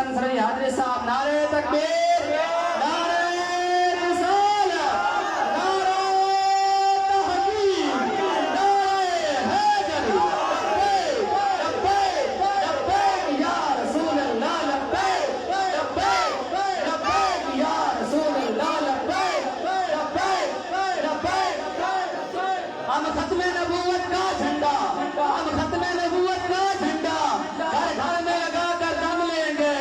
Sensory حاضر صاحب نعرہ تکبیر، نعرہ رسالت، نعرہ تحقیق، نعرہ حیدر، لبیک لبیک یا رسول اللہ، لبیک لبیک لبیک یا رسول اللہ، لبیک لبیک لبیک۔ ہم ختم نبوت کا جھنڈا، ہم ختم نبوت کا جھنڈا گھر گھر میں لگا کر دم لیں گے،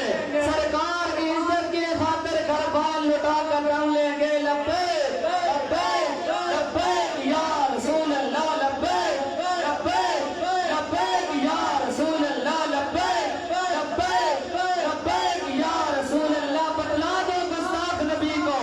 سرکار کی عزت کی خاطر گھر بال لٹا کر دم لیں گے۔ لبیک لبیک لبیک یا رسول اللہ، لبیک لبیک لبیک یا رسول اللہ، لبیک لبیک لبیک یا رسول اللہ۔ بتلا دو گستاخ نبی کو،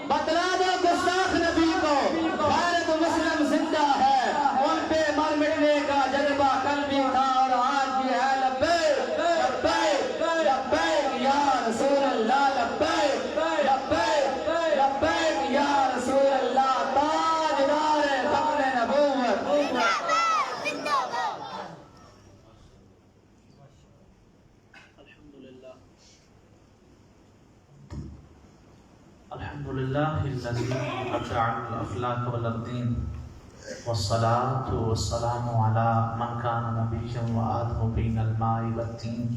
بتلا دو گستاخ نبی کو، غیرت مسلم زندہ ہے، ان پہ مر مٹنے کا جذبہ کل بھی تھا اور آج بھی ہے۔ لبیک لبیک لبیک یا رسول اللہ، لبیک لبیک لبیک یا رسول اللہ۔ تاجدار ختم نبوت، الحمدللہ الذی ابدع الاخلاق والدین والصلاة والسلام علی من کان نبیا وآدم بین الماء والتین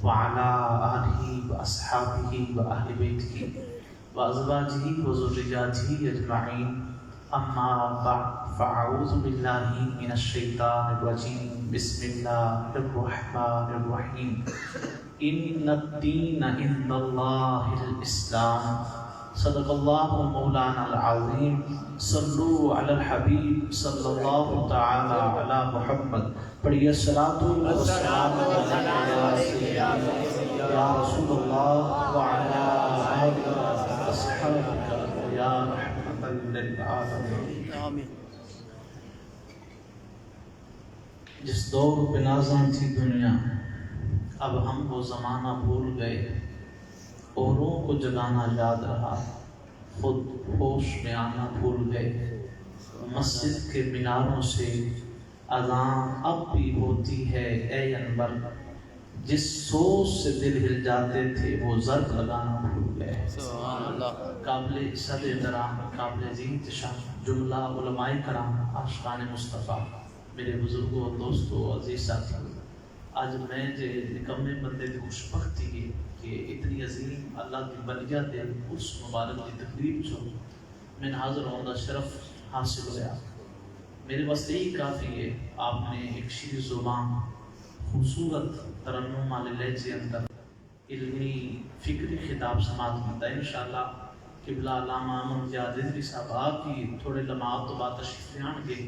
وعلی آلہ واصحابہ واہل بیتہ وازواجہ وذریاتہ اجمعین، اما بعد فاعوذ باللہ من الشیطان الرجیم، بسم اللہ الرحمن الرحیم۔ ان الدین عند اللہ الاسلام، صدق اللہ مولانا العظیم۔ صلو علی الحبیب صلی اللہ تعالی علی محمد۔ پڑھیے الصلاۃ والسلام علیک یا رسول اللہ وعلی آلہ وصحبہ یا رحمۃ للعالمین۔ جس دور پہ نازاں تھی دنیا، اب ہم وہ زمانہ بھول گئے، اوروں کو جگانا یاد رہا، خود ہوش میں آنا بھول گئے۔ مسجد کے میناروں سے اذان اب بھی ہوتی ہے اے انور، جس سوچ سے دل ہل جاتے تھے وہ ضرب لگانا بھول گئے۔ قابل عزت احترام، قابل عزت شان جملہ علماء کرام، عاشقان مصطفیٰ، میرے بزرگوں، دوستوں، عزیز ساتھیوں، آج میں جو نکمے بندے کی خوش بختی ہے کہ اتنی عظیم اللہ کی بلیہ دے اس مبارک کی تقریب جو میں حاضر ہونے کا شرف حاصل ہوا۔ میرے واسطے یہی کافی ہے، آپ نے ایک شیر زبان خوبصورت ترنم والے لہجے اندر علمی فکری خطاب سماعت کرتا ہے۔ انشاءاللہ قبلہ علامہ امن جاد رضوی صاحب آپ کی تھوڑے لمحات تو بات تشریف لے آن گے۔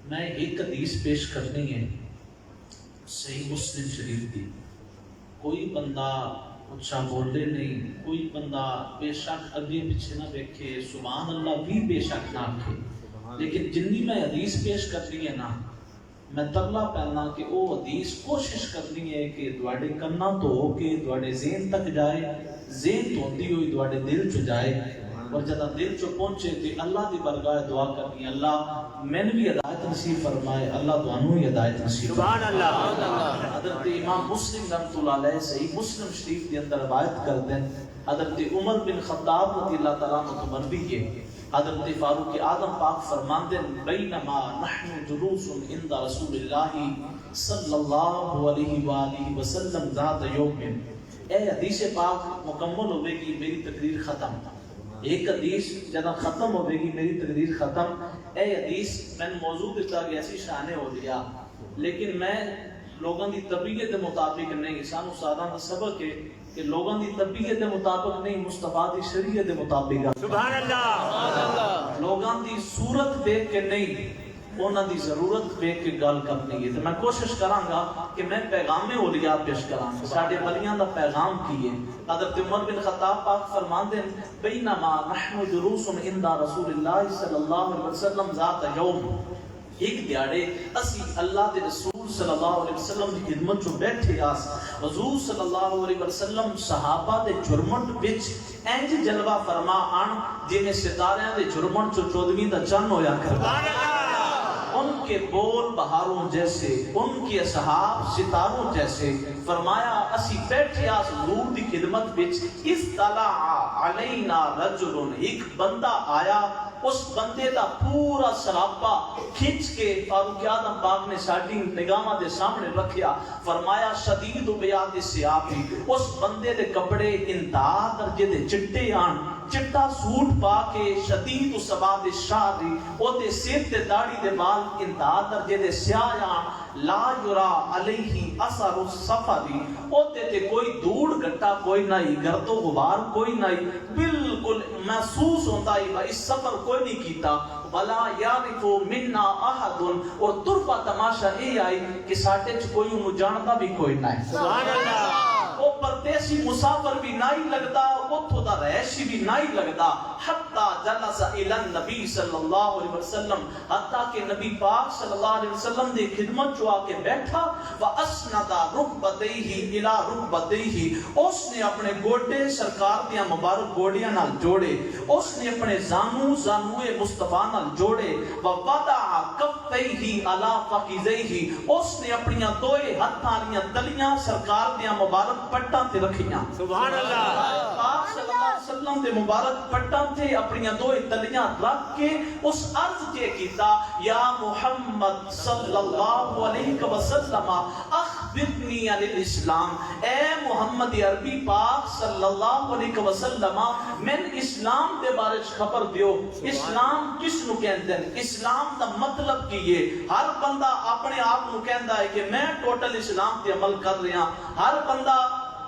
میں ایک حدیث پیش کرنی ہے صحیح مسلم شریف کی۔ کوئی بندہ اچھا بولے نہیں، کوئی بندہ بے شک اگے پیچھے نہ دیکھے، سبحان اللہ بھی بے شک نہ آکھے، لیکن جنی میں حدیث پیش کرنی ہے نا، میں ترلا پہنا کہ وہ حدیث کوشش کرنی ہے کہ دوڑے کرنا تو ہو کہ دوڑے ذہن تک جائے، ذہن تو ہوتی ہوئی دوڑے دل چ جائے، اور جدہ دل چ پہنچے کہ اللہ دی برگاہ دعا کرنی، اللہ میں نے بھی ہدایت نصیب فرمائے، اللہ تانوں ہی ہدایت نصیب سبحان اللہ۔ حضرت امام مسلم رحمۃ اللہ علیہ صحیح مسلم شریف کے اندر روایت کرتے ہیں، حضرت عمر بن خطاب رضی اللہ تعالیٰ عنہ تو مروی ہے، حضرت فاروق اعظم پاک فرماندے بینما نحن جلوس عند رسول اللہ صلی اللہ علیہ وآلہ وسلم ذات یوم۔ اے حدیث پاک مکمل ہوئے گی میری تقریر ختم، ایک حدیث جدہ ختم ہوئے گی میری تقریر ختم۔ اے حدیث میں نے موضوع دیتا کہ ایسی شانے ہو لیا، لیکن میں لوگاں دی طبیعت مطابق نہیں، سانو ساداں دا سبق ہے کہ لوگاں دی طبیعت مطابق نہیں، مصطفیٰ دی شریعت مطابق۔ سبحان اللہ۔ لوگاں دی صورت دیکھ کے نہیں، انہاں دی ضرورت دیکھ کے گل کرنی ہے۔ تو میں کوشش کراں گا کہ میں پیغام اولیاء پیش کراں، ساڈے ولیاں دا پیغام کی ہے۔ حضرت عمر بن خطاب پاک فرماندے ہیں بینما نحن جلوس عند رسول اللہ صلی اللہ علیہ وسلم ذات یوم، ایک دیاڑے اسی اللہ دے رسول صلی اللہ علیہ وسلم دی خدمت چ بیٹھے آس، حضور صلی اللہ علیہ وسلم صحابہ دے جرمٹ وچ انج جلوہ فرما آن جویں ستاریاں دے جرمٹ چ 14ویں دا چن ہویا کردا۔ ان کے بول بہاروں جیسے، ان کے اصحاب ستاروں جیسے. فرمایا اسی بیٹھے آس حضور دی خدمت وچ، اطلع علینا رجل، ایک بندہ آیا، اس بندے دا پورا سراپا کھچ کے فاروق اعظم پاک نے ساڈی نگاہاں دے سامنے رکھیا. فرمایا شدید بیاض الثیاب، اس بندے دے کپڑے انتہا درجے دے چٹے آن، چٹا سوٹ پا کے شدید سواد الشعر، او دے سر تے داڑھی دے بال انتہا درجے دے سیاہ آن. لا یرا علیہ اثر السفر، او تے کوئی دھوڑ گٹا کوئی نہیں، گرد و غبار کوئی نہیں، بالکل محسوس ہوتا ہے اس سفر کوئی نہیں کیتا. ولا یعرف منا احد، اور طرفہ تماشا یہ آئی کہ ساڈے چ کوئی انہوں جانتا بھی کوئی نہیں. سبحان اللہ. وہ پردیسی مسافر بھی نہیں لگتا، اتھوں دا رہائشی بھی نہیں لگتا. حتی جلس الی النبی صلی اللہ علیہ وسلم، حتیٰ کہ نبی پاک صلی اللہ علیہ وسلم دے خدمت جو آ کے بیٹھا. وَأَسْنَدَ رُكْبَتَيْهِ إِلَى رُكْبَتَيْهِ، اس نے اپنے گوڈے سرکار دیاں مبارک گوڑیاں نال جوڑے، اس نے اپنے زانوئے مصطفیٰ نال جوڑے. وَوَضَعَ كَفَّيْهِ عَلَى فَخِذَيْهِ، اس نے اپنیاں دوئے ہتھاں والیاں تلیاں سرکار دیاں مبارک پٹاں تے رکھیاں. سبحان اللہ. پاک صلی اللہ علیہ وسلم دے مبارک پٹاں تے اپنیاں دوئے تلیاں رکھ کے اس عرض کے کیتا، یا محمد صلی اللہ علیہ وسلم اخبرنی عن الاسلام، اے محمد عربی پاک صلی اللہ علیہ وسلم میں اسلام دے بارے خبر دیو. اسلام کس نو کہندے ہیں؟ اسلام دا مطلب کی ہے؟ ہر بندہ اپنے آپ نو کہندا ہے کہ میں ٹوٹل اسلام تے عمل کر رہا. ہر بندہ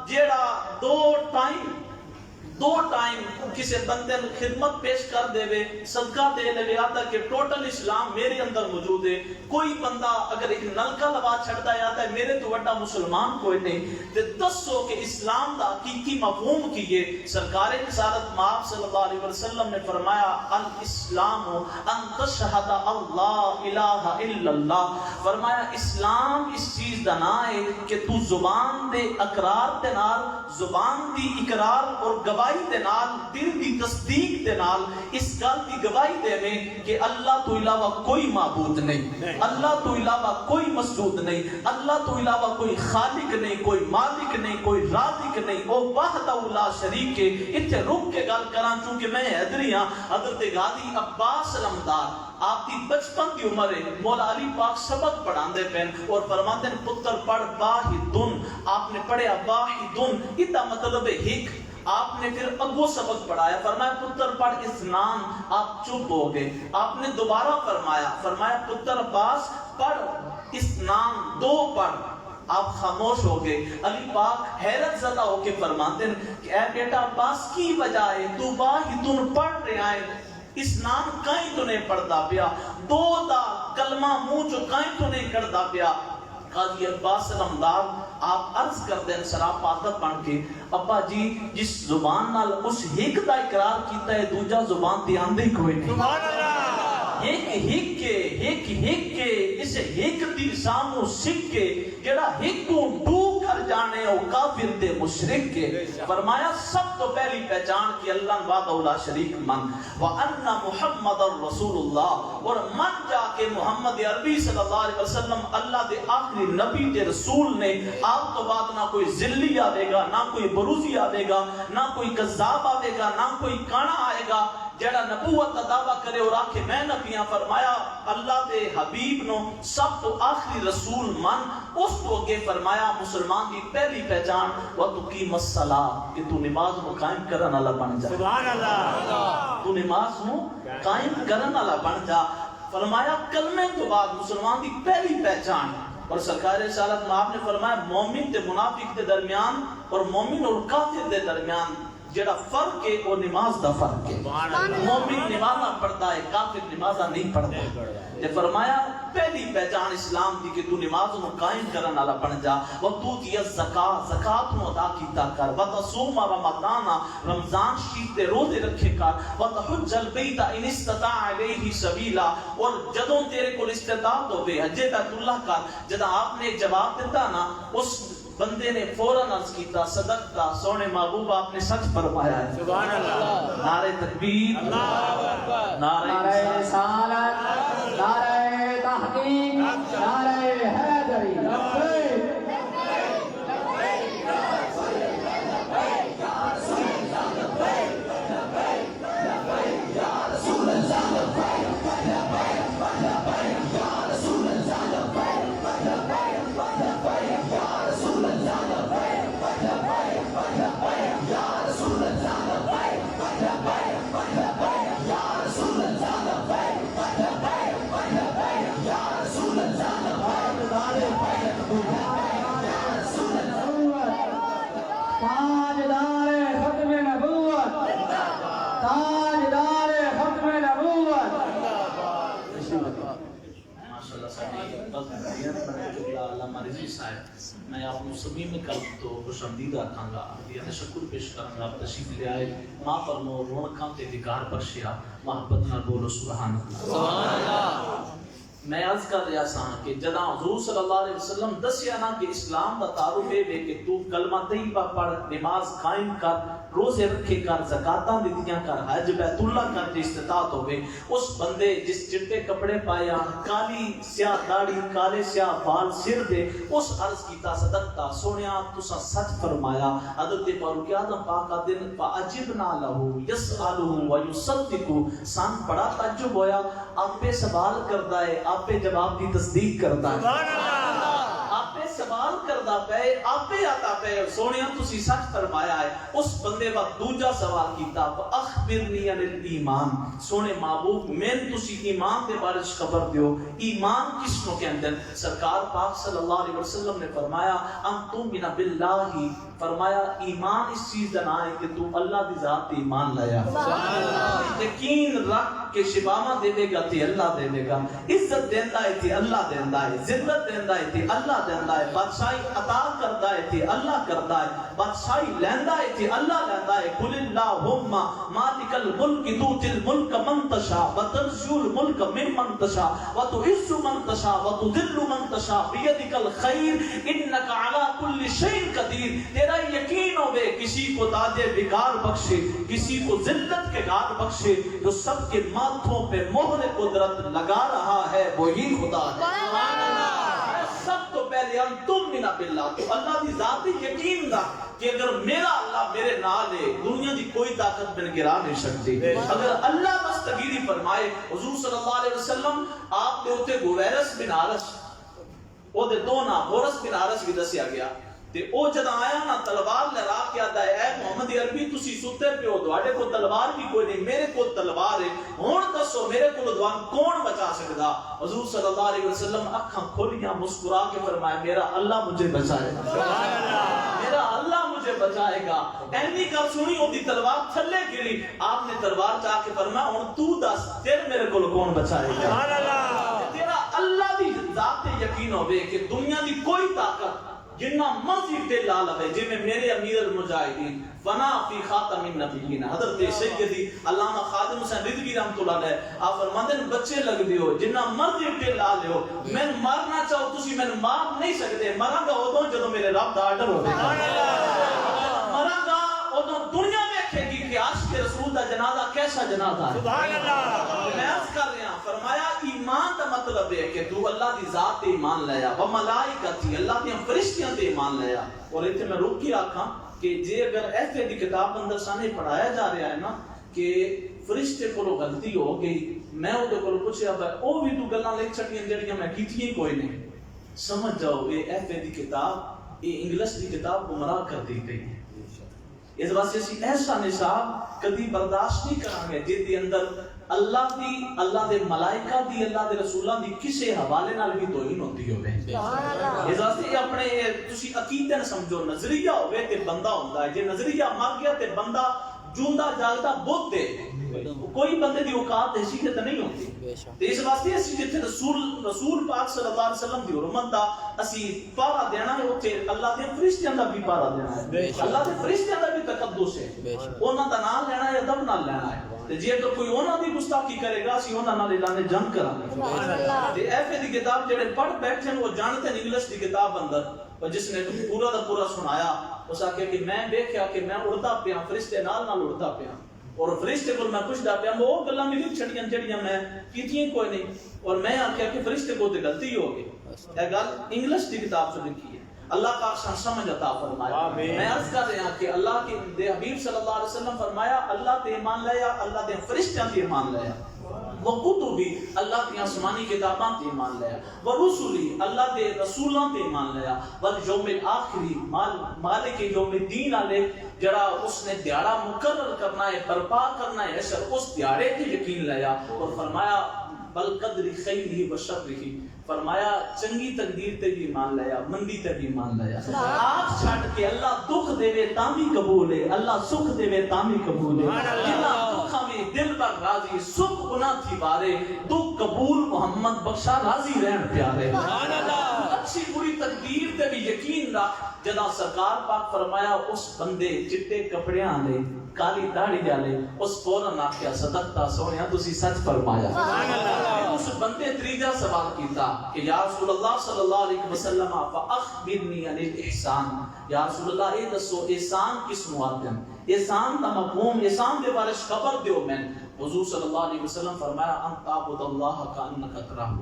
جیڑا دو ٹائم کسی بندے نے خدمت پیش کر دے وے، صدقہ دے لے آتا کہ ٹوٹل اسلام میرے اندر موجود ہے. کوئی بندہ اگر ایک نلکا لوا چھڑتا ہے آتا ہے میرے تو بڑا مسلمان کوئی نہیں. تے دسو کہ اسلام دا حقیقی مفہوم کیے؟ سرکار رسالت مآب صلی اللہ علیہ وسلم نے فرمایا الاسلام ان تشہد اللہ الہ الا اللہ. فرمایا اسلام اس چیز دا نام ہے کہ تو زبان دے اقرار دے نال، زبان دی اقرار اور گواہی دے نال، دل دی تصدیق دے نال اس گل دی گواہی دے میں کہ اللہ تو علاوہ کوئی معبود نہیں، اللہ تو علاوہ کوئی مسجود نہیں، اللہ تو علاوہ کوئی خالق نہیں، کوئی مالک نہیں، کوئی رازق نہیں، وہ وحدہ لا شریک ہے. اتنے رک کے گل کراں چونکہ میں حیدری ہاں. حضرت غازی عباس علمدار آپ کی بچپن کی عمر ہے، مولا علی پاک سبق پڑھاندے پین اور فرماتے ہیں پتر پڑھ واحدن. آپ نے پڑھیا واحدن، اتا مطلب ہے ایک. آپ نے پھر اگو سبق پڑھایا، فرمایا پتر پڑھ اثنان، آپ چپ ہو گئے. آپ نے دوبارہ فرمایا پتر عباس پڑھ اثنان، دو پڑھ، آپ خاموش ہو گئے. علی پاک حیرت زدہ ہو کے فرماتے ہیں کہ اے بیٹا عباس کی وجہ ہے تو واحدن پڑھ رہا ہے، اسنان کائیں تو نہیں پڑھتا پیا، دو دا کلمہ منہ چو کائیں تو نہیں کرتا پیا. قاضی عباس علمدار آپ عرض کر دیں سراپا ادب بن کے، ابا جی جس زبان نال اس ایک دا اقرار کیتا ہے دوجا زبان تے آندے کوئی نہیں. سبحان اللہ. ایک کے اس ایک دی سامو سکھ کے جڑا ایک کو ڈو کر جانے او کافر تے مشرک کے. فرمایا سب تو پہلی پہچان کی اللہ وحدہ لا شریک من، وان محمد رسول اللہ، اور من جا کے محمد عربی صلی اللہ علیہ وسلم اللہ دے آخری نبی دے رسول نے. آپ تو بعد نہ کوئی ذلی آئے گا، نہ کوئی بروزی آئے گا، نہ کوئی کذاب آئے گا، نہ کوئی کانا آئے گا جڑا نبوت کا دعویٰ کرے اور آکھے میں نبیاں. فرمایا اللہ دے حبیب نو سب تو آخری رسول من. اس تو اگے فرمایا مسلمان کی پہلی پہچان وَتُقِيمَ الصَّلَاةَ، کہ تو نماز نو قائم کرن والا بن جا. سبحان اللہ. تو نماز نو قائم کرن والا بن جا. فرمایا کلمے تو بعد مسلمان کی پہلی پہچان. اور سرکار رسالت میں آپ نے فرمایا مومن تے منافق دے درمیان اور مومن اور کافر دے درمیان جڑا فرق ہے وہ نماز دا فرق ہے. مومن نمازہ پڑھتا ہے، کافر نمازہ نہیں پڑھتا. تے فرمایا پہلی پہچان اسلام دی کہ تو نماز نو قائم کرن والا بن جا. وَتُؤْتِيَ الزَّكَاةَ، زکات نو ادا کیتا کر. وَتَصُومَ رَمَضَانَ، رمضان شریف تے روزے رکھے کر. وَتَحُجَّ الْبَيْتَ إِنِ اسْتَطَاعَ إِلَيْهِ سَبِيلًا، اور جدوں تیرے کول استطاعت ہوے حج بیت اللہ کر. جدا آپ نے جواب دیتا نا اس بندے نے فوراً عرض کیتا صدقتا، سونے محبوب آپ نے سچ فرمایا ہے. سبحان اللہ. نعرہ تکبیر، نعرہ رسالت، نعرہ تحقیق. تحقیق نعرہ حیدری لبیک تاجدار ختم نبوت تاجدار ختم نبوت ماشاءاللہ علامہ رضوی صاحب میں آپ کو سبھی میں کل تو خوش آمدید رکھاں گا یہ شکر پیش کروں گا آپ تشریف لے آئے ماں فرمو رونقاں تے دیکار بخشیا محبت نال بولو سبحان اللہ میں عرض کر رہا سا کہ جداں حضور صلی اللہ علیہ وسلم دسیا نا کہ اسلام دا تعارف ہے کہ تو کلمہ طیبہ پڑھ نماز قائم کر روزے رکھے کر زکاتاں دتیاں کر حج بیت اللہ کر جے استطاعت ہوے اس بندے جس چٹے کپڑے پایا کالی سیاہ داڑھی کالے سیاہ بال سر دے اس عرض کیتا صدقتا سونیا تساں سچ فرمایا حضرت فاروق اعظم پاک دن فاجبنا له يسأله ويصدق سان بڑا تعجب ہویا آپ پہ سوال کردا ہے آپ پہ جواب دی تصدیق کردا ہے سبحان اللہ آپ پہ سوال کردا پے آپ پہ آتا پے سونیا تسی سچ فرمایا ہے اس بندے وقت دوجا سوال کیتا اخبرنی عن الایمان سونے محبوب میں تسی ایمان دے بارے خبر دیو ایمان کس نو کہندے سرکار پاک صلی اللہ علیہ وسلم نے فرمایا ان تؤمن باللہ فرمایا ایمان اس چیز دا نام ہے کہ تو اللہ دی ذات ایمان لایا سبحان اللہ یقین رکھ کہ شفاوا دے دے گا تے اللہ دے دے گا عزت دیندا ہے تے اللہ دیندا ہے ذلت دیندا ہے تے اللہ دیندا ہے بادشاہی عطا کردا ہے تے اللہ کردا ہے بادشاہی لیندا ہے تے اللہ لیندا ہے قل اللہم مالک الملک تؤتی الملک من تشاء وتنزع الملک ممن تشاء وتعز من تشاء وتذل من تشاء بیدک الخیر انک علی کل شیء قدیر تیرا یقین ہوے کسی کو تاج وقار بخشے کسی کو ذلت کے گار بخشے جو سب کے ماتھوں پہ مہر قدرت لگا رہا ہے وہی خدا ہے سبحان اللہ سب تو پہلے ہم تؤمن باللہ تو اللہ دی ذات یقین رکھ کہ اگر میرا اللہ میرے نال ہے دنیا دی کوئی طاقت میں گرا نہیں سکتی اگر اللہ دستگیری فرمائے حضور صلی اللہ علیہ وسلم آپ دے اوتے گویرس بن حارث او دے دو نام گورس بن حارث بھی دسیا گیا تے او جد آیا نا تلوار لہرا کے آتا ہے اے محمد عربی تسی ستے پیو تواڈے کو تلوار بھی کوئی نہیں میرے کو تلوار ہے ہن دسو میرے کو دوان کون بچا سکدا حضور صلی اللہ علیہ وسلم اکھاں کھولیاں مسکرا کے فرمایا میرا اللہ مجھے بچائے گا سبحان اللہ میرا اللہ مجھے بچائے گا اینی گل سنی او دی تلوار تھلے گری آپ نے تلوار چا کے فرمایا ہن تو دس تیرے میرے کو کون بچائے گا سبحان اللہ تیرا اللہ دی ذات تے یقین ہوے کہ دنیا دی کوئی طاقت جنہ مرضی دل لا لے جی میں میرے امیر المجاہدین فنا فی خاتم النبیین حضرت سیدی علامہ خادم حسین رضوی رحمۃ اللہ علیہ آپ فرماندے ہیں بچے لگ دیو جنہ مرضی دل لا لیو میں مرنا چاہو تسی میں مار نہیں سکتے مراں گا اودوں جدوں میرے رب دا آرڈر ہوے گا مراں گا اودوں دنیا ویکھے گی کہ عاشق رسول دا جنازہ کیسا جنازہ ہے سبحان اللہ میں عرض کر رہا فرمایا ایمان دا مطلب ہے کہ تو اللہ دی ذات تے ایمان لیا و ملائکتی اللہ دی فرشتیاں تے ایمان لیا اور ایتھے میں روک کے آکھاں کہ جے اگر ایسے دی کتاب اندر سانے پڑھایا جا رہا ہے نا کہ فرشتے کو غلطی ہو گئی میں او دے کول پوچھیا بھائی او بھی تو گلاں لکھ چھٹیاں جڑیاں میں کیتیاں کوئی نہیں سمجھ جاؤ یہ ایسے دی کتاب یہ انگلش دی کتاب گمراہ کر دی گئی ہے اس واسطے اسی ایسا نصاب کبھی برداشت نہیں کریں گے جس دے اندر اللہ دی اللہ دے ملائکہ دی اللہ دے رسولاں دی کسے حوالے نال بھی توہین ہوندی ہوے اس واسطے اپنے تسی عقیدے نہ سمجھو نظریہ ہوے تے بندہ ہوندا ہے جے نظریہ مر گیا تے بندہ جوندا جاگدا بت ہے کوئی بندے دی اوقات حیثیت نہیں ہوتی تے اس واسطے اسی جتھے رسول پاک صلی اللہ علیہ وسلم دی حرمت دا اسی پارا دینا ہے اوتھے اللہ دے فرشتیاں دا بھی پارا دینا ہے اللہ دے فرشتیاں دا بھی تقدس ہے انہاں دا نام لینا ہے ادب نال لینا ہے تے جے اگر کوئی انہاں دی گستاخی کرے گا اسی انہاں نال اعلان جنگ کران گے تے ایفے دی کتاب جڑے پڑھ بیٹھے وہ جانتے ہیں انگلش دی کتاب اندر اور جس نے پورا دا پورا سنایا اس آکھیا کہ میں دیکھیا کہ میں اڑدا پیا فرشتے نال نال اڑدا پیا اور فرشتے کو میں پوچھدا پیا وہ گلاں میری چھڑیاں جڑیاں میں کیتیاں کوئی نہیں اور میں آکھیا کہ فرشتے کو تے غلطی ہو گئی اے گل انگلش دی کتاب سے لکھی ہے اللہ پاک شان سمجھ عطا فرمایا میں عرض کر رہا کہ اللہ کے حبیب صلی اللہ علیہ وسلم فرمایا اللہ تے ایمان لیا اللہ دے فرشتیاں تے ایمان لیا وہ کتبی اللہ کی آسمانی کتاباں تے ایمان لیا وہ رسولی اللہ دے رسولاں تے ایمان لیا والیوم الآخری مالک یوم الدین والے جڑا اس نے دیہڑا مقرر کرنا ہے برپا کرنا ہے حشر اس دیہڑے تے یقین لیا اور فرمایا بل قدر خیرہ و شرہ فرمایا چنگی تقدیر تے بھی ایمان لیا مندی تے بھی ایمان لیا آپ چھڑ کے اللہ دکھ دے وے تاں بھی قبول ہے اللہ سکھ دے وے تاں بھی قبول ہے جنہ دکھاں میں دل پر راضی سکھ گناہ تھی بارے دکھ قبول محمد بخشا راضی رہن پیارے سبحان اللہ اچھی بری تقدیر تے بھی یقین رکھ جدا سرکار پاک فرمایا اس بندے چٹے کپڑیاں لے کالی داڑھی والے اس فوراً آخیا صدقتا سونیا تسی سچ فرمایا اس بندے تریجا سوال کیتا کہ یا رسول اللہ صلی اللہ علیہ وسلم فاخبرنی عن الاحسان یا رسول اللہ اے دسو احسان کس معدن احسان دا مفہوم احسان دے بارے خبر دیو میں حضور صلی اللہ علیہ وسلم فرمایا ان تعبد اللہ کانک تراہ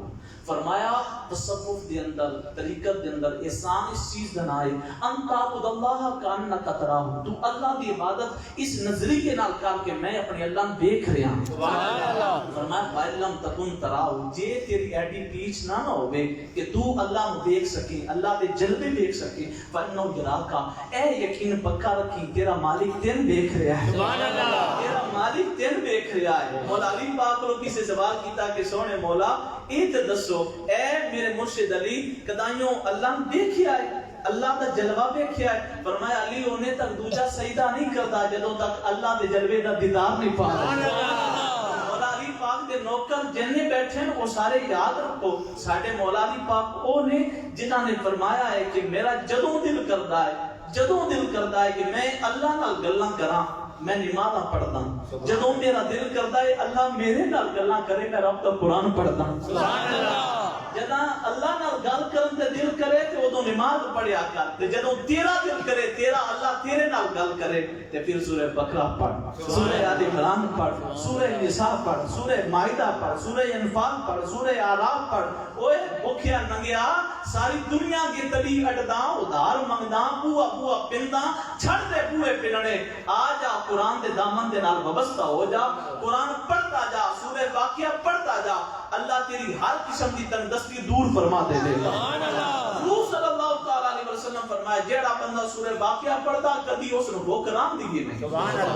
فرمایا تصوف دے اندر طریقت دے اندر احسان اس چیز دا نام ہے ان تعبد اللہ کانک تراہ تو اللہ دی عبادت اس نظریے نال کر کے میں اپنے اللہ نوں دیکھ رہا ہوں سبحان اللہ فرمایا فَإِلَّمْ تَكُنْ تَرَاهُ جے تیری ایڈی پیچ نہ ہوے کہ تو اللہ نوں دیکھ سکے اللہ دے جلوے دیکھ سکے فَإِنَّهُ يَرَاكَ اے یقین پکا رکھی تیرا مالک تین دیکھ رہا ہے سبحان اللہ تیرا مالک تین دیکھ رہا ہے مولا علی پاک کو کسی سوال کیتا کہ سونے مولا اے تے دسو اے میرے مرشد علی کدائیوں اللہ نے دیکھیا ہے اللہ دا جلوہ دیکھیا ہے فرمایا علی انہیں تک دوجا سجدہ نہیں کرتا جدوں تک اللہ دے جلوے دا دیدار نہیں پا مولا علی پاک دے نوکر جننے بیٹھے ہیں وہ سارے یاد رکھو ساڈے مولا علی پاک او نے جنہاں نے فرمایا ہے کہ میرا جدوں دل کردا ہے کہ میں اللہ نال گلاں کراں میں نمازاں پڑھدا جدوں میرا دل کردا ہے اللہ میرے نال گلاں کرے میں رب دا قرآن پڑھدا سبحان اللہ جداں اللہ نال گل کرن تے دل کرے تے اودوں نماز پڑھیا کر تے جدوں تیرا دل کرے تیرا اللہ تیرے نال گل کرے تے پھر سورہ بقرہ پڑھ سورہ آل عمران پڑھ سورہ نساء پڑھ سورہ مائدہ پڑھ سورہ انفال پڑھ سورہ اعراف پڑھ اوے بھکھیا ننگیا ساری دنیا کی تلی اڈداں ادھار منگداں بوا بوا پنداں چھڑ دے بوئے پننے آ جا قرآن دے دامن دے نال وابستہ ہو جا قرآن پڑھتا جا سورہ واقعہ پڑھتا جا اللہ تیری ہر قسم کی تنگدستی دور فرما دے دے گا حضور صلی اللہ تعالی علیہ وسلم فرمایا جیڑا بندہ سورہ واقعہ پڑھتا کبھی اس نو بھوک رام دیے نہیں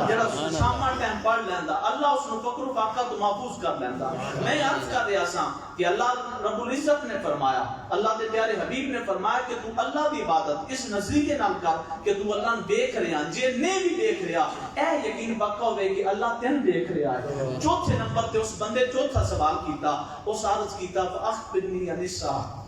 جیڑا شامہ ٹائم پڑھ لیندا اللہ اس نو فقر و فاقہ تو محفوظ کر لیندا میں عرض کر رہا سا کہ اللہ رب العزت نے فرمایا اللہ دے پیارے حبیب نے فرمایا کہ تو اللہ دی عبادت اس نظریے نال کر کہ تو اللہ نے دیکھ رہا جے نے بھی دیکھ رہا اے یقین پکا ہوئے کہ اللہ تین دیکھ رہا ہے چوتھے نمبر تے اس بندے چوتھا سوال کیتا اس عرض کیتا اخبرنی عن الساعہ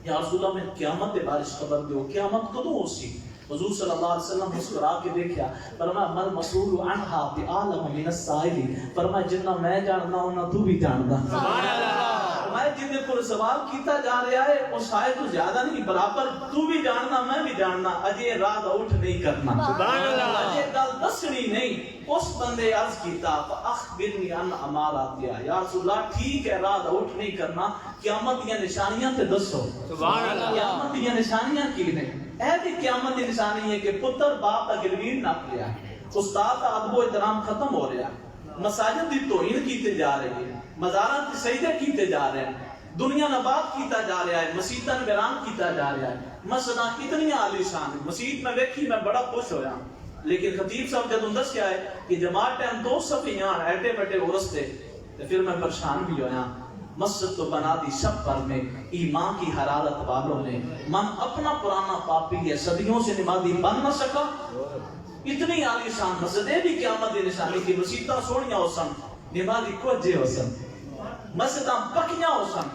یا رسول اللہ میں قیامت دے بارے خبر دیو قیامت کدوں ہوسی حضور صلی اللہ علیہ وسلم مسکرا کے دیکھیا فرمایا مل مسئول عنہا بعالم من السائل فرمایا جنہ میں جاننا ہونا تو بھی جاندا سبحان اللہ فرمایا جن کو سوال کیتا جا رہا ہے وہ شاید تو زیادہ نہیں برابر تو بھی جاننا میں بھی جاننا اجے رات اٹھ نہیں کرنا سبحان اللہ اجے گل دسنی نہیں اس بندے عرض کیتا اخبرنی عن امارات یا رسول اللہ ٹھیک ہے رات اٹھ نہیں کرنا قیامت دی نشانیاں تے دسو سبحان اللہ قیامت دی نشانیاں کی نے اے دی قیامت دی نشانی ہے کہ پتر باپ دا گلویر نپ لیا استاد دا ادب و احترام ختم ہو رہا مساجد دی توہین کیتے جا رہے ہیں مزارات تے سجدے کیتے جا رہے ہیں دنیا نباد کیتا جا رہا ہے مسیتاں ویران کیتا جا رہا ہے مسجداں کتنی عالی شان مسجد میں ویکھی میں بڑا خوش ہویا لیکن خطیب صاحب جدوں دسیا ہے کہ جماعت ٹائم دو صفیاں ایٹے بٹے عرس تھے تو پھر میں پریشان بھی ہویا مسجد تو بنا دی شب پر میں ایمان کی حرارت والوں نے من اپنا پرانا پاپی ہے صدیوں سے نمازی بن نہ سکا اتنی عالی شان مسجدیں بھی قیامت دی نشانی کی مسجداں سونیاں ہو سن نمازی کوجے ہو سن مسجداں پکیاں ہو سن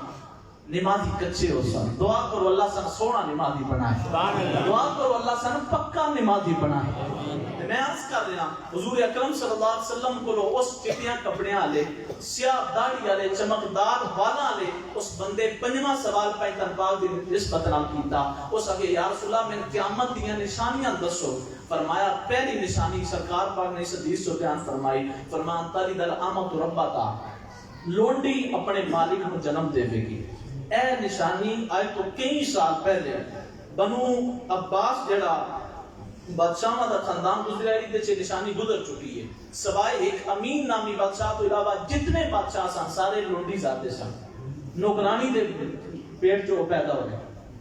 نمازی کچے ہو سن دعا کرو اللہ سن سونا نمازی بنائے دعا کرو اللہ سن پکا نمازی بنائے میں عرض کر رہا حضور اکرم صلی اللہ علیہ وسلم کو اس چٹیاں کپڑے والے سیاہ داڑھی والے چمکدار والا والے اس بندے پنجواں سوال پیغمبر پاک دی نسبت نال کیتا. اس اگے یا رسول اللہ میں قیامت دی نشانیاں دسو. فرمایا پہلی نشانی سرکار پاک نے اس حدیث سے بیان فرمائی. فرمان تلد الامۃ ربتا, لونڈی اپنے مالک کو جنم دے گی. اے نشانی آج تو کئی سال پہلے بنو عباس جڑا بادشاہ دا خاندان گزرا ہے تے نشانی گزر چکی ہے. سوائے ایک امین نامی بادشاہ تو علاوہ جتنے بادشاہ سن سارے لونڈی ذاتے سن, نوکرانی دے پیٹ جو پیدا ہوئے.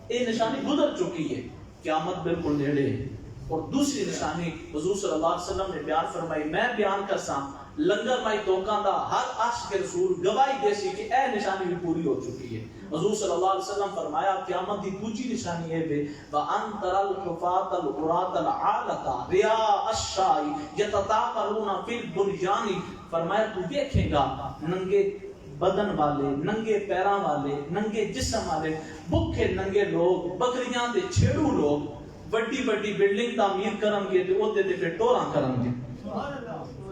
یہ نشانی گزر چکی ہے, قیامت بالکل نیڑے ہے. اور دوسری نشانی حضور صلی اللہ علیہ وسلم نے بیان فرمائی, میں بیان کرساں لنگر مائی توکاں دا ہر عاشق رسول گواہی دے سی کہ اے نشانی بھی پوری ہو چکی ہے. حضور صلی اللہ علیہ وسلم فرمایا قیامت دی دوسری نشانی ہے بے وان ترى الحفاة العراة العالة رياء الشاء يتطاولون في البنيان. فرمایا تو دیکھے گا ننگے بدن والے, ننگے پیراں والے, ننگے جسم والے, بھوکے ننگے لوگ, بکریاں دے چھیڑو لوگ بڑی بڑی بلڈنگ تعمیر کرن گے تے اوتے تے پھر ٹوراں کرن گے.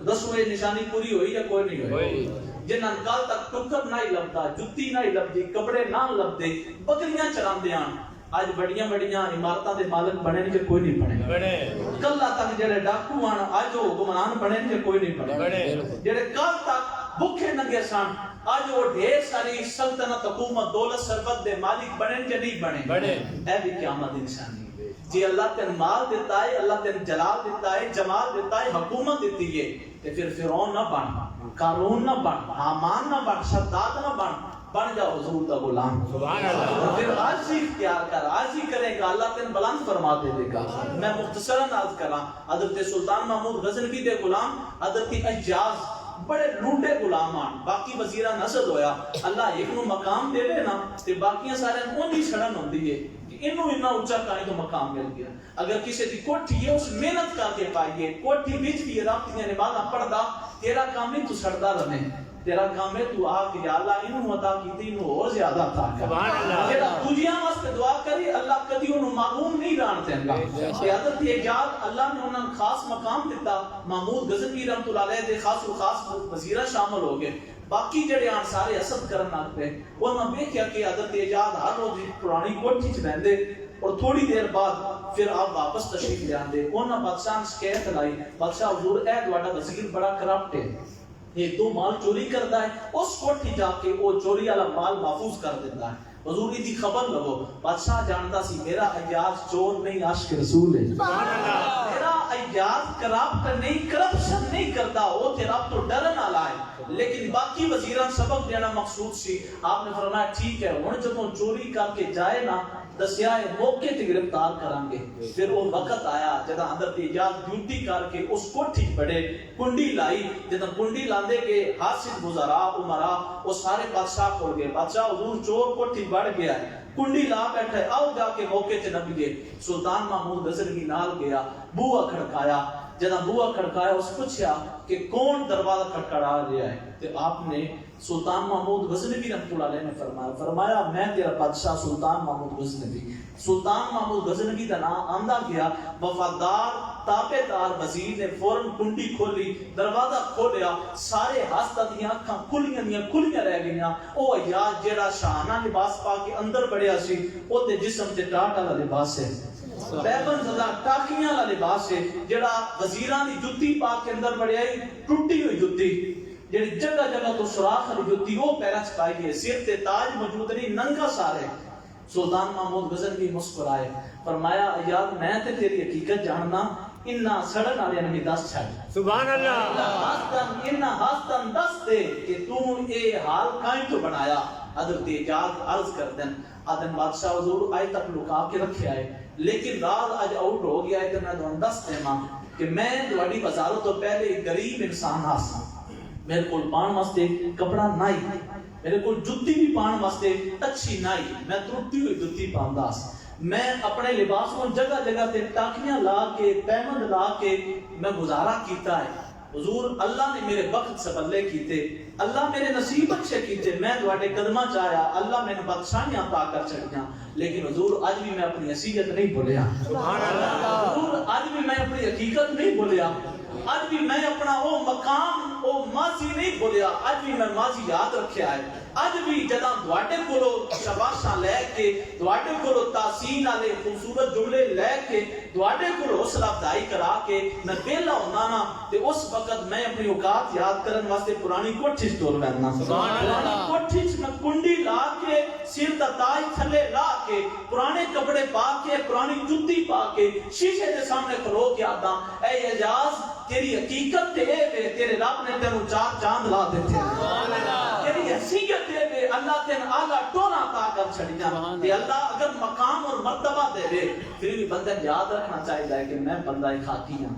دسو یہ نشانی پوری ہوئی یا کوئی نہیں ہوئی؟ جنہاں کل تک ٹکر نہیں لبدا, جتی نہیں لبدی, کپڑے نہ لبدے, بکریاں چراندے آن, آج بڑیاں بڑیاں عمارتاں دے مالک بنے کہ کوئی نہیں بنے. کل تک جڑے ڈاکو آن آج وہ حکمران بنے کہ کوئی نہیں بنے. جڑے کل تک بھوکے ننگے سن آج وہ ڈھیر ساری سلطنت حکومت دولت ثروت دے مالک بنے کہ نہیں بنے. اے بھی قیامت دی نشانی. جی اللہ تین مال دیتا ہے, اللہ تین جلال دیتا ہے, جمال دیتا ہے, حکومت دیتی ہے, تے پھر فرعون نہ بن, قارون نہ بن, حامان نہ بن, شداد نہ بن جاؤ حضور دا غلام. سبحان اللہ. پھر عاجزی اختیار کر, عاجزی کرے گا اللہ تین بلند فرما دے گا. میں مختصراً عرض کراں حضرت سلطان محمود غزنوی دے غلام حضرت اجاز بڑے لونڈے غلامان, باقی وزیرہ نسد ہویا. اللہ ایک نو مقام دے دے نا تے باقیاں سارے اونی سڑن ہوندی ہے انہوں اتنا اونچا کہیں تو مقام مل گیا. اگر کسی دی کوٹھی ہے اس محنت کر کے پائیے, کوٹھی بیچ بھی رب کی نمازاں پڑھدا, تیرا کام ہے تو سڑدا رہے, تیرا کام ہے تو آ کے یا اللہ انہوں عطا کیتی انہوں اور زیادہ عطا کر. سبحان اللہ. جڑا دنیا واسطے دعا کری اللہ کدی انہوں معلوم نہیں ران دیندا. کہ حضرت اجاز اللہ نے انہاں خاص مقام دیتا. محمود غزنوی رحمۃ اللہ علیہ دے خاص و خاص وزیرہ شامل ہو گئے. باقی جڑے آن سارے حسد کرن لگ پے. انہاں ویکھیا کہ حضرت اجاز ہر روز پرانی کوٹھی چ رہندے اور تھوڑی دیر بعد پھر آپ واپس تشریف لے آندے. انہاں بادشاہ نے شکایت لائی, بادشاہ حضور اے تہاڈا وزیر بڑا کرپٹ ہے, یہ تو مال چوری کرتا ہے. اس کوٹھی جا کے وہ چوری والا مال محفوظ کر دیتا ہے. حضور دی خبر لگو. بادشاہ جانتا سی میرا ایاز چور نہیں عاشق رسول ہے. سبحان اللہ. میرا ایاز کرپٹ نہیں, کرپشن نہیں کرتا, وہ تیرا تو ڈرن والا ہے. لیکن باقی وزیراں سبق دینا مقصود سی. آپ نے فرمایا ٹھیک ہے, ہن جدوں چوری کر کے جائے نا دسیا ہے موقع تے گرفتار کران گے. پھر وہ وقت آیا جدا حضرت اجاز ڈیوٹی کر کے اس کوٹھی بڑے کنڈی لائی. جدا کنڈی لاندے کے حاسد گزرا عمرا وہ سارے بادشاہ کھول گئے. بادشاہ حضور چور کوٹھی بڑھ گیا ہے, کنڈی لا بیٹھے, آؤ جا کے موقع تے نبی گئے. سلطان محمود غزنوی نال گیا, بوہا کھڑکایا. جدا بوہا کھڑکایا اس پوچھا کہ کون دروازہ کھڑکڑا رہا ہے. تے آپ نے سلطان محمود غزنوی رحمۃ اللہ علیہ نے فرمایا میں تیرا بادشاہ سلطان محمود غزنوی. سلطان محمود غزنوی دا نام آندا گیا. وفادار تابعدار وزیر نے فوراً کنڈی کھولی, دروازہ کھولیا, سارے ہستا دیاں اکھاں کھلیاں رہ گئیاں. او ایاز جیڑا شاہانہ لباس پا کے اندر بڑھیا سی, او تے جسم تے ٹاٹ والا لباس ہے, بیبن زدہ ٹاکیاں والا لباس ہے. جیڑا وزیران دی جتی پا کے اندر بڑھیا ہے, ٹوٹی ہوئی جتی, جیڑی جگہ جگہ تو سوراخ والی جتی وہ پیرا چھپائی ہے, سر تے تاج موجود نہیں, ننگا سارے. سلطان محمود غزنوی مسکرائے, فرمایا ایاز میں تے تیری حقیقت جاننا, انہاں سڑن والے نے بھی دس چھڑ. سبحان اللہ. انہاں ہاستن دس دے کہ تو اے حال کائیں تو بنایا. حضرت اجاز عرض کر دیں آدم بادشاہ حضور آج تک لکا کے رکھے آئے, لیکن راز آج آؤٹ ہو گیا ہے. تو میں دون دس دے ماں کہ میں دوڑی وزارت تو پہلے غریب انسان ہاساں, میرے کو پان واسطے کپڑا نہیں, میرے کو جتی بھی پان واسطے اچھی نہیں, میں ٹوٹی ہوئی جتی پاندا سی. میں اپنے لباس کو جگہ جگہ تے ٹاکیاں لا کے پیمند لا کے میں گزارا کیتا ہے. حضور اللہ نے میرے وقت سبلے کیتے، اللہ میرے نصیب اچھے کیتے، میں تواڈے قدماں چ آیا، اللہ میں بادشاہیاں عطا کر چھڑیاں، لیکن حضور اج بھی میں اپنی حیثیت نہیں بھولیا، سبحان اللہ، حضور اج بھی میں اپنی حقیقت نہیں بھولیا، اج بھی میں اپنا وہ مقام وہ ماضی نہیں بھولیا، اج بھی میں ماضی یاد رکھیا ہے، اج بھی جداں تواڈے کولو شاباشاں لے کے، تواڈے کولو تحسین والے خوبصورت جملے لے کے، تواڈے کولو حوصلہ افزائی کرا کے میں ویلا ہوندا نا تے اس وقت میں اپنی اوقات یاد کرن واسطے پرانی کوٹھی ٹر وینا، پرانی کوٹھی میں کنڈی لا کے سر دا تاج تھلے لا کے پرانے کپڑے پا کے پرانی جُتی پا کے شیشے دے سامنے کھلو کے آدا اے اعجاز تیری حقیقت تے اے تیرے رب نے تینوں 4 چاند لا دیتے ہیں، تیری حیثیت تے اللہ تین اعلیٰ ٹونا عطا کر چھڑیاں تے اللہ اگر مقام اور مرتبہ دے دے پھر بھی بندے یاد رکھنا چاہیے کہ میں بندہ خاکی ہوں،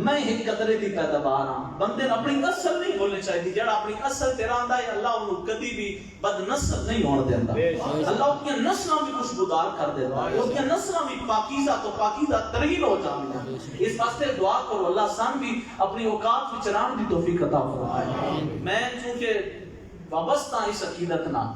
میں ایک قطرے دی پیداوار ہاں، بندے اپنی اصل نہیں بولنی چاہیے، جڑا اپنی اصل تیرا آندا ہے اللہ انہوں کدی بھی بد نسل نہیں ہون دیندا، اللہ اس کی نسلاں بھی خوشبودار کر دیندا ہے، اس کی نسلاں بھی پاکیزہ تو پاکیزہ ترین ہو جاندیاں، اس واسطے دعا کرو اللہ سان بھی اپنی اوقات وچ چلان دی توفیق عطا فرمائے۔ میں چونکہ وابستہ اس عقیدت نہ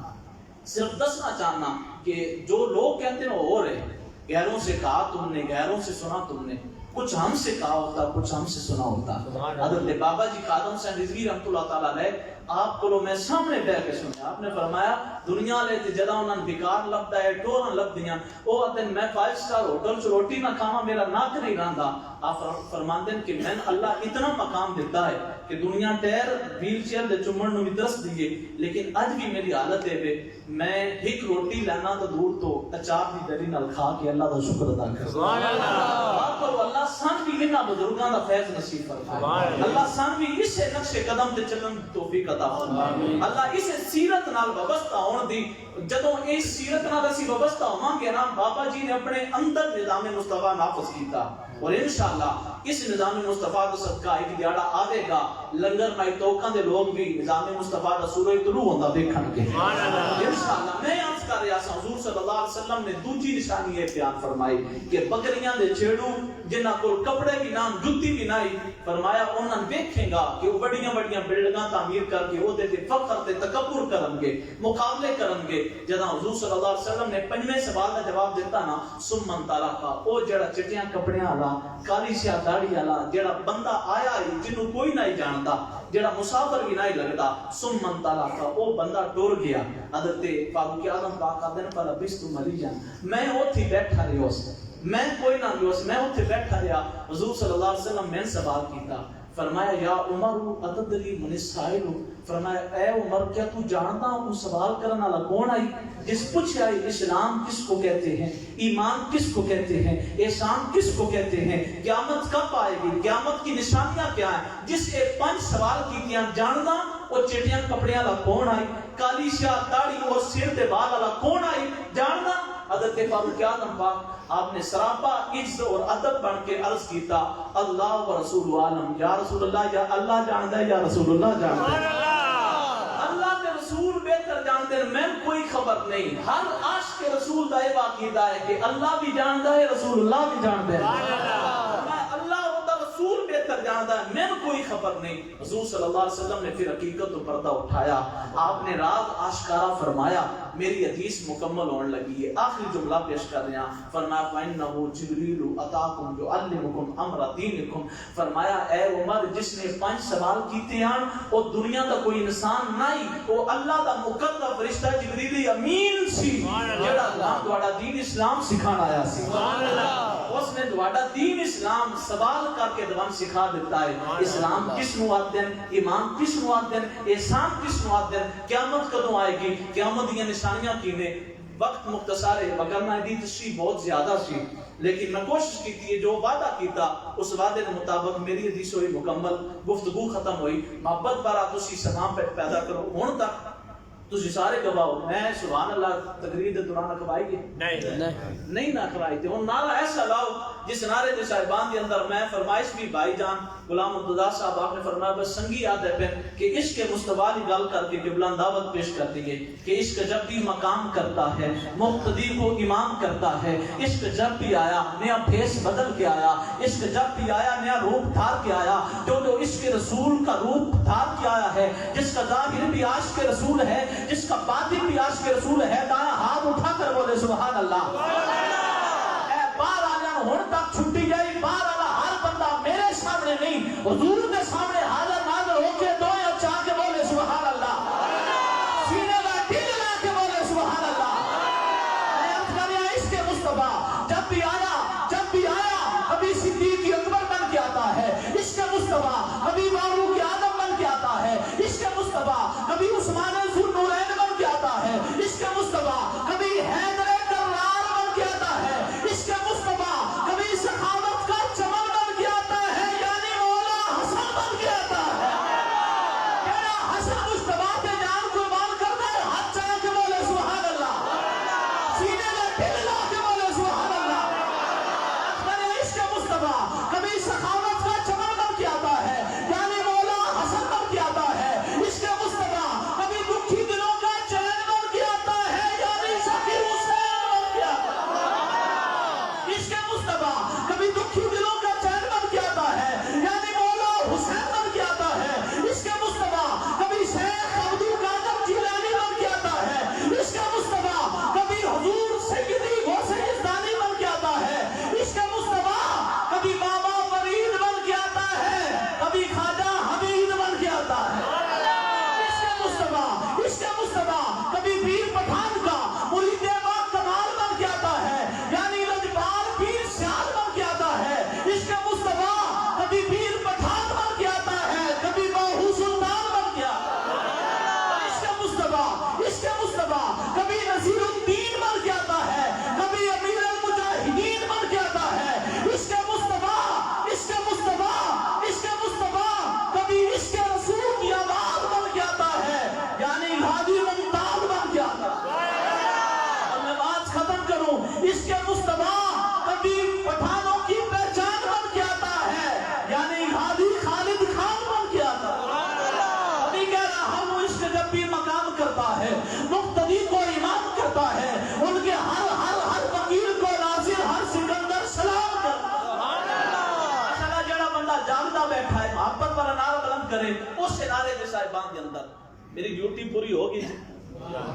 صرف دسنا چاہنا کہ جو لوگ کہتے ہیں وہ ہو رہے، غیروں سے کہا تم نے، غیروں سے سنا تم نے، کچھ ہم سے کہا ہوتا کچھ ہم سے سنا ہوتا۔ حضرت بابا جی خادم حسین رضوی رحمۃ اللہ تعالیٰ علیہ آپ کو میں سامنے بیٹھ کے سنیا، آپ نے فرمایا دنیا لے تے جدا انہاں بیکار لبدا ہے، ٹوراں لبدیاں، او دن میں 5 سٹار ہوٹل چ روٹی نہ کھاواں میرا ناک نہیں رہندا۔ آپ فرماندے کہ میں اللہ اتنا مقام دیتا ہے کہ دنیا ٹیر ویل چیئر دے چمن نو بھی درس دیے، لیکن اج بھی میری حالت ہے وے میں ایک روٹی لینا تو دور تو اچار دی دری نال کھا کے اللہ دا شکر ادا کر۔ سبحان اللہ، آپ کو اللہ سان بھی انہاں بزرگاں دا فیض نصیب فرمائے، اللہ سان بھی اس نقش قدم تے چلن دی توفیق عطا فرمائے، اللہ اس سیرت نال وابستہ ہون دی، جدوں اس سیرت نال اسی وابستہ ہوواں گے نا بابا جی نے اپنے اندر نظام مصطفیٰ نافذ کیتا، اور انشاءاللہ اس نظام مصطفیٰ کا صدقہ ایک دیہڑا آئے گا لنگر مائی توکاں دے لوگ بھی نظام مصطفیٰ کا سورج طلوع ہوندا دیکھن گے انشاءاللہ۔ میں عرض کر رہا سا حضور صلی اللہ علیہ وسلم نے دوسری نشانی یہ بیان فرمائی کہ بکریاں دے چھیڑو جنہاں کول کپڑے بھی نہ جُتی بھی نہیں، فرمایا انہاں ویکھے گا کہ وہ بڑیاں بڑیاں بلڈنگاں تعمیر کر کے وہ دے فخر تے تکبر کرن گے، مقابلے کرن گے۔ جداں حضور صلی اللہ علیہ وسلم نے 5ویں سوال کا جواب دیتا نا سمن طلقا، او جڑا چٹیاں کپڑیاں والا کالی سیاہ داڑھی والا جڑا بندہ آیا ہے جنوں کوئی نہیں جانتا، جڑا مسافر بھی نہیں لگتا، سمن طلقا او بندہ ٹر گیا۔ حضرت فاروق اعظم پاک آدھے نے پر بستو مری جان، میں اوتھے بیٹھا رہیا اس میں کوئی نہ رہیا، میں اوتھے بیٹھا رہیا۔ حضور صلی اللہ علیہ وسلم میں سوال کیتا، فرمایا یا عمر اتدری من السائل، فرمایا اے عمر کیا تو جانتا ہوں سوال کرنے والا کون آئی؟ جس پوچھا اسلام کس کو کہتے ہیں، ایمان کس کو کہتے ہیں، احسان کس کو کہتے ہیں، قیامت کب آئے گی، قیامت کی نشانیاں کیا ہیں؟ جس نے 5 سوال کیتیاں جاندا وہ چٹیاں کپڑیاں والا کون آئی، کالی سیاہ داڑھی اور سر تے بال والا کون آئی جاندا؟ حضرت فاروق اعظم پاک آپ نے سراپا عزت اور ادب بن کے عرض کیتا اللہ و رسول عالم، یا رسول اللہ یا اللہ جاندا ہے یا رسول اللہ جاندا ہے، اللہ کے رسول بہتر جانتے ہیں، میں کوئی خبر نہیں۔ ہر عاشق کے رسول دا یہ عقیدہ ہے کہ اللہ بھی جانتا ہے رسول اللہ بھی جانتے ہیں، اللہ ہوتا رسول بہتر جانتا ہے، میں کوئی خبر نہیں۔ حضور صلی اللہ علیہ وسلم نے پھر حقیقت و پردہ اٹھایا، آپ نے راز آشکارا فرمایا، میری حدیث مکمل ہونے لگی ہے، آخری جملہ پیش کر رہے ہیں، فرمایا فَإِنَّهُ جِبْرِيلُ أَتَاكُمْ يُعَلِّمُكُمْ أَمْرَ دِينِكُمْ، فرمایا اے عمر جس نے 5 سوال کیتے ہیں وہ دنیا کا کوئی انسان نہیں، وہ اللہ دا مقرب فرشتہ جبریل امین سی جڑا تہاڈا دین اسلام سکھانا آیا سی، اس نے تہاڈا دین اسلام سوال کر کے دوان سکھا دیتا ہے۔ اسلام کس نو آتے ہیں، ایمان کس نو آتے ہیں، احسان کس نو آتے ہیں، قیامت کدوں آئے گی، قیامت دی نشانیاں کینے۔ وقت مختصر ہے وگرنہ دی تشریح بہت زیادہ سی، لیکن میں کوشش کی تھی جو وعدہ کیتا اس وعدے کے مطابق میری حدیث ہوئی مکمل، گفتگو ختم ہوئی، محبت بارا تسی سلام پیدا کرو۔ ہن تک تسی سارے گواہ میں سبحان اللہ تقریر دے دوران کھوائی گے نہیں نہ کھوائی تے ہن نعرہ ایسا لاؤ جس نعرے دے صاحبان دے اندر میں فرمائش بھی بھائی جان غلام مرتضیٰ صاحب آپ نے فرمایا بس سنگی یاد ہے پھر کہ عشق مصطفیٰ کی گل کر کے قبلہ دعوت پیش کر دیے کہ عشق جب بھی مقام کرتا ہے مقتدی کو امام کرتا ہے، عشق جب بھی آیا نیا بھیس بدل کے آیا، عشق جب بھی آیا نیا روپ دھار کے آیا، جو عشق رسول کا روپ دھار کے آیا ہے، جس کا ظاہر بھی عاشق رسول ہے، جس کا باطن بھی عاشق رسول ہے، دایاں ہاتھ اٹھا کر بولے سبحان اللہ۔ اے باہر آ ہون تک چھٹی جائے، باہر آنا ہر بندہ میرے سامنے نہیں حضور کے سامنے حاضر ناظر ہو کے دو یا چاہ کے بولے سبحان اللہ، سینے کا دل لا کے بولے سبحان اللہ۔ میں عرض کر رہا عشق مصطفیٰ جب بھی آیا کبھی صدیق اکبر بن کے آتا ہے، عشق مصطفیٰ کبھی فاروق اعظم بن کے آتا ہے، عشق مصطفیٰ کبھی عثمان ذو النورین بن کے آتا ہے، عشق مصطفیٰ کبھی حیدر کرار بن کے آتا ہے، عشق مصطفیٰ کبھی سخاوت کا چمن بن کے آتا ہے، یعنی مولا حسن بن کے آتا ہے۔ کہنا حسن مصطفیٰ کے جان قربان کرتا ہے، ہاتھ چاہ کے بولے سبحان اللہ، سینے میں دل لا کے بولے سبحان اللہ۔ میرے عشق مصطفیٰ کبھی سخاوت کا چمن بن کے آتا ہے، یعنی مولا حسن بن کے آتا ہے، عشق مصطفیٰ کبھی دکھی دلوں کا چین بن کے آتا ہے، یعنی ذاکر حسین بن کے آتا ہے۔ عشق مصطفیٰ کبھی دکھی دلوں کا چین بن کے آتا ہے، یعنی مولا حسین بن کے آتا ہے۔ عشق مصطفیٰ کبھی شیخ عبد القادر جیلانی بن کے آتا ہے، عشق مصطفیٰ کبھی حضور سیدی غوث یزدانی بن کے آتا ہے، عشق مصطفیٰ کبھی بابا فرید بن کے آتا ہے، کبھی خواجہ حمید بن کے آتا ہے۔ عشق مصطفیٰ کبھی پیر پٹھان کا مرید با کمال بن کے آتا ہے، یعنی لجپال پیر سیال بن کے آتا ہے۔ عشق مصطفیٰ کبھی پیر پٹھان بن کے آتا ہے، کبھی باہو سلطان بن کے آتا ہے۔ عشق مصطفیٰ کبھی نصیر الدین بن کے آتا ہے، کبھی امیر المجاہدین بن کے آتا ہے۔ عشق مصطفیٰ کبھی عشق رسول کی آواز بن کے آتا ہے، یعنی ہادی ممتاز بن کے آتا ہے۔ اور میں بات ختم کروں، عشق مصطفیٰ کبھی پٹھانوں کی پہچان بن کے آتا ہے، یعنی ہادی خالد خان بن کے آتا ہے۔ ابھی کہہ رہا ہم عشق جب بھی مقام کرتا ہے، مقتدی کو امام کرتا ہے، ان کے ہر فقیر کو ناصر، ہر سکندر سلام کرتا ہے۔ ماشاءاللہ جڑا بندہ جاگتا بیٹھا ہے محبت پر نعرہ بلند کرے، اس نعرے کے صاحبان کے اندر میری ڈیوٹی پوری ہوگی۔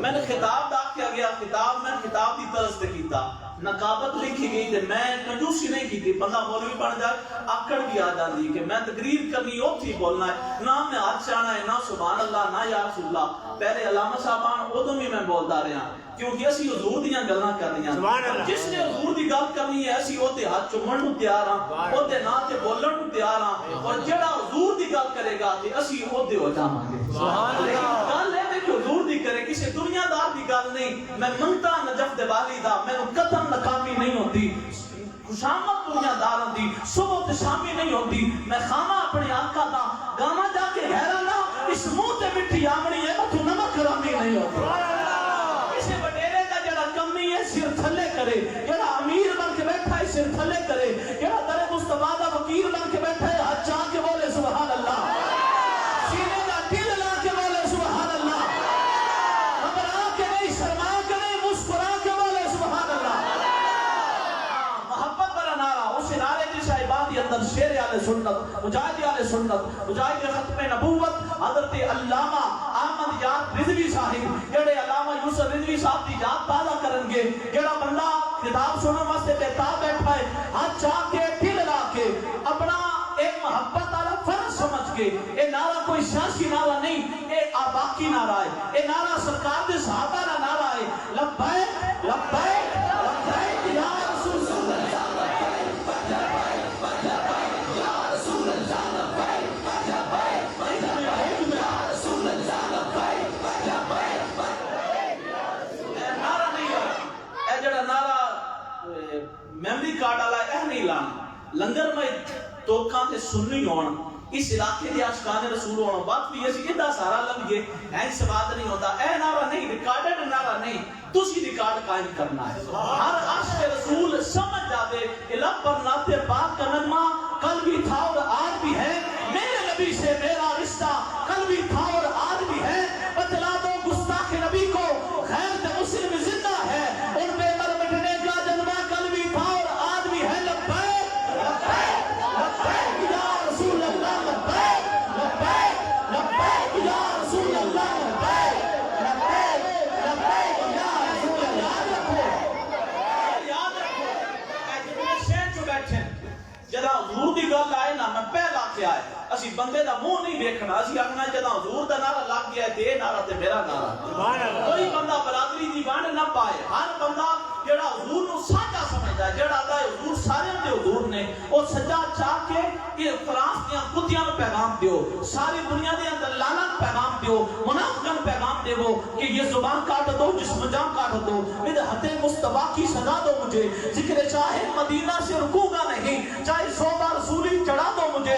میں نے خطاب ڈاک کیا گیا، خطاب کی طرز سے کیتا، نقابت لکھی گئی تھے، میں کنجوسی نہیں کی تھی، بندہ مولوی بن جائے آکڑ بھی آ جاتی کہ میں تقریر کرنی ہو تھی بولنا ہے، نہ میں ہاتھ چاہنا ہے، نہ سبحان اللہ، نہ یا رسول اللہ۔ پہلے علامہ صاحبان ادوں بھی میں بولتا رہا کیونکہ اسی حضور دیاں گلاں کرنیاں، جس نے حضور دی گل کرنی ہے اسی اوتے ہاتھ چومن نوں تیار ہاں، اوتے نام تے بولن نوں تیار ہاں، اور جڑا حضور دی گل کرے گا تے اسی اوتے ہو جاواں گے۔ سبحان اللہ۔ گل ہے کہ حضور دی کرے، کسی دنیا دار دی گل نہیں۔ میں منگتا نجف دے والی دا، مینوں قطن ناکامی نہیں ہوتی، خوشامد دنیا داراں دی صبح تے شامی نہیں ہوتی۔ میں خامہ اپنے آقا دا گانا جا کے حیران نہ، اس منہ تے مٹھی آمنی ہے تو نمک حرامی نہیں ہوتی۔ کسی وڈیرے دا جڑا کمی ہے سر تھلے کرے، جڑا امیر بن کے بیٹھا ہے سر تھلے کرے، جڑا در مصطفیٰ دا وکیل بن کے بیٹھا ہے ہاتھ چاہ کے بولے سبحان اللہ، سینے دا دل لا کے بولے سبحان اللہ، گھبرا کے نہیں، شرما کے نہیں، مسکرا کے بولے سبحان اللہ۔ محبت والا نعرہ، اس نعرے کی صاحبان کے اندر شیر اہل سنت، مجاہد اہل سنت، مجاہد ختم نبوت حضرت علامہ احمد یاد رضوی صاحب، جڑے علامہ یوسف رضوی صاحب کی یاد تازہ کرن گے، جڑا بندہ کتاب سنن واسطے بیتاب بیٹھا ہے، ہاتھ چاہ کے دل لا کے اپنا ایک محبت والا فرض سمجھ کے، اے نعرہ کوئی سیاسی نعرہ نہیں، اے آباقی نعرہ ہے، اے نعرہ سرکار دے صحابہ کا نعرہ ہے، لبیک لبیک لبیک یا رسول اللہ، میمری کارڈ والا اے نہیں لانا، لنگر میں توکاں تے سنی ہون اس علاقے دے عاشقان رسول ہون وقت بھی اسی ادھا سارا لمگے این سواد نہیں ہوتا اے نعرہ نہیں ریکارڈڈ نعرہ نہیں تسی ریکارڈ قائم کرنا ہے ہر عاشق رسول سمجھ جاوے الہ پر نعت پاک کا نغمہ کل بھی تھا اور آج بھی ہے میرے نبی سے میرا رشتہ کل بھی تھا اور آج بھی ہے بتلا دو گستاخ نبی کو غیر مسلم زندہ ہے ان پہ مر مٹنے کا جذبہ کل بھی تھا اور آج بھی ہے لبیک لبیک لبیک یا رسول اللہ لبیک لبیک لبیک یا رسول اللہ لبیک لبیک لبیک یا رسول اللہ یاد رکھو اے شہر جو بیٹھے جدا حضور دی گل آئے نا میں پہلا کیا ہے اسی بندے دا منہ نہیں دیکھنا اسی آخنا جدا حضور دا نعرہ لگ گیا ہے دے نعرہ تے میرا نعرہ کوئی بندہ برادری دی وانڈ نہ پائے ہر بندہ جڑا حضور نو ساچا سمجھدا ہے جڑا آتا ہے حضور سارے دے حضور نے او سجا چاہ کے کہ فرانس دیاں کتیاں نو پیغام دیو ساری دنیا دے اندر لعنت پیغام دیو منافقاں پیغام دیو کہ یہ زبان کاٹ دو جسم جان کاٹ دو مدحت مصطفیٰ کی سزا دو مجھے ذکر چاہے مدینہ سے رکوں گا نہیں چاہے 100 بار رسولی چڑھا دو مجھے